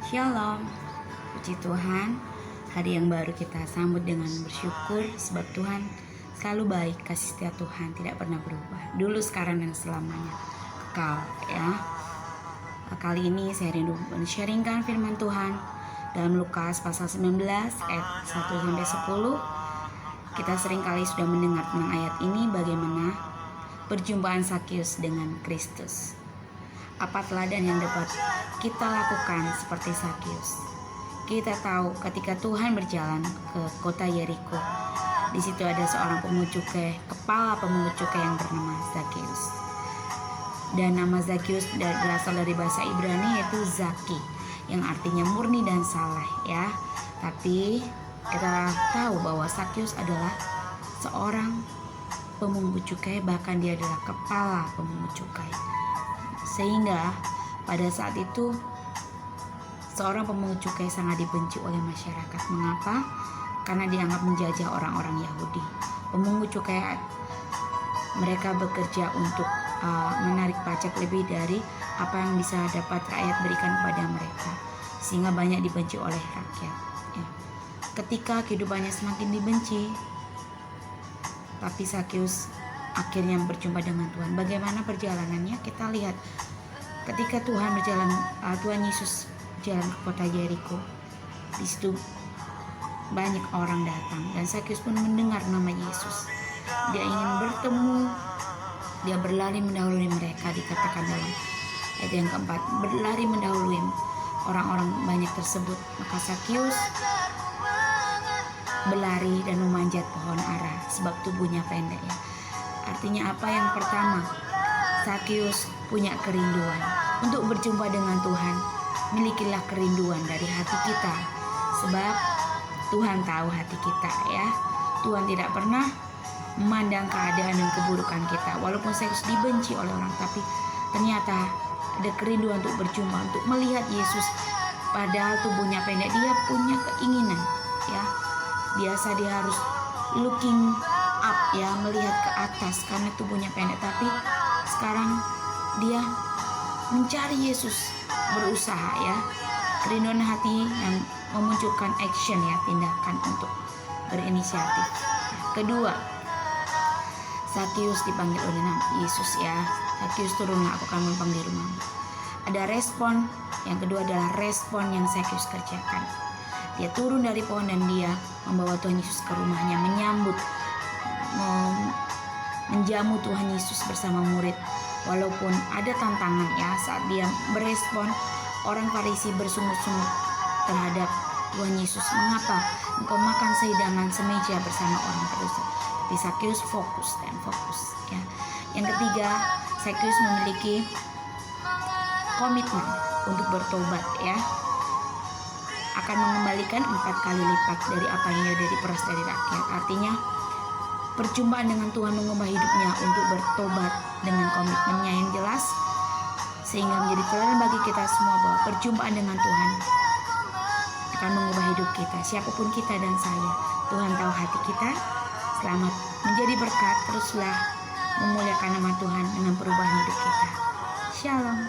Shalom, puji Tuhan. Hari yang baru kita sambut dengan bersyukur sebab Tuhan selalu baik, kasih setia Tuhan tidak pernah berubah, dulu, sekarang, dan selamanya kekal ya. Kali ini saya rindu men-sharingkan firman Tuhan dalam Lukas pasal 19 ayat 1-10. Kita seringkali sudah mendengar tentang ayat ini, bagaimana perjumpaan Zakius dengan Kristus. Apa teladan yang dapat kita lakukan seperti Zakius? Kita tahu ketika Tuhan berjalan ke kota Yeriko, di situ ada seorang pemungut cukai, kepala pemungut cukai yang bernama Zakius. Dan nama Zakius berasal dari bahasa Ibrani yaitu Zaki, yang artinya murni dan saleh ya. Tapi kita tahu bahwa Zakius adalah seorang pemungut cukai, bahkan dia adalah kepala pemungut cukai. Sehingga pada saat itu seorang pemungut cukai sangat dibenci oleh masyarakat. Mengapa? Karena dianggap menjajah orang-orang Yahudi. Pemungut cukai mereka bekerja untuk menarik pajak lebih dari apa yang bisa dapat rakyat berikan kepada mereka, sehingga banyak dibenci oleh rakyat ya. Ketika kehidupannya semakin dibenci, tapi Zakius akhirnya berjumpa dengan Tuhan. Bagaimana perjalanannya? Kita lihat ketika Tuhan Yesus jalan ke kota Yeriko, di situ banyak orang datang dan Zakius pun mendengar nama Yesus. Dia ingin bertemu, dia berlari mendahului mereka, dikatakan dalam ayat yang keempat, berlari mendahului orang-orang banyak tersebut. Maka Zakius berlari dan memanjat pohon ara sebab tubuhnya pendek ya. Artinya apa? Yang pertama, Zakius punya kerinduan untuk berjumpa dengan Tuhan. Milikilah kerinduan dari hati kita, sebab Tuhan tahu hati kita ya. Tuhan tidak pernah memandang keadaan dan keburukan kita. Walaupun Zakius dibenci oleh orang, tapi ternyata ada kerinduan untuk berjumpa, untuk melihat Yesus. Padahal tubuhnya pendek, dia punya keinginan ya. Biasa dia harus looking up ya, melihat ke atas karena tubuhnya pendek, tapi sekarang dia mencari Yesus, berusaha ya. Kerinduan hati yang memunculkan action ya, tindakan untuk berinisiatif. Kedua, Zakius dipanggil oleh nama Yesus ya. Zakius, turunlah, aku akan menumpang di rumahmu. Ada respon. Yang kedua adalah respon yang Zakius kerjakan. Dia turun dari pohon dan dia membawa Tuhan Yesus ke rumahnya, menyambut, menjamu Tuhan Yesus bersama murid. Walaupun ada tantangan ya saat dia berespon, orang Farisi bersungut-sungut terhadap Tuhan Yesus. Mengapa engkau makan sehidangan semeja bersama orang berdosa? Tapi Zakius fokus ya. Yang ketiga, Zakius memiliki komitmen untuk bertobat ya. Akan mengembalikan 4 kali lipat dari apa yang dia diperas dari rakyat. Artinya perjumpaan dengan Tuhan mengubah hidupnya untuk bertobat dengan komitmennya yang jelas, sehingga menjadi teladan bagi kita semua bahwa perjumpaan dengan Tuhan akan mengubah hidup kita, siapapun kita dan saya. Tuhan tahu hati kita. Selamat menjadi berkat, teruslah memuliakan nama Tuhan dengan perubahan hidup kita. Shalom.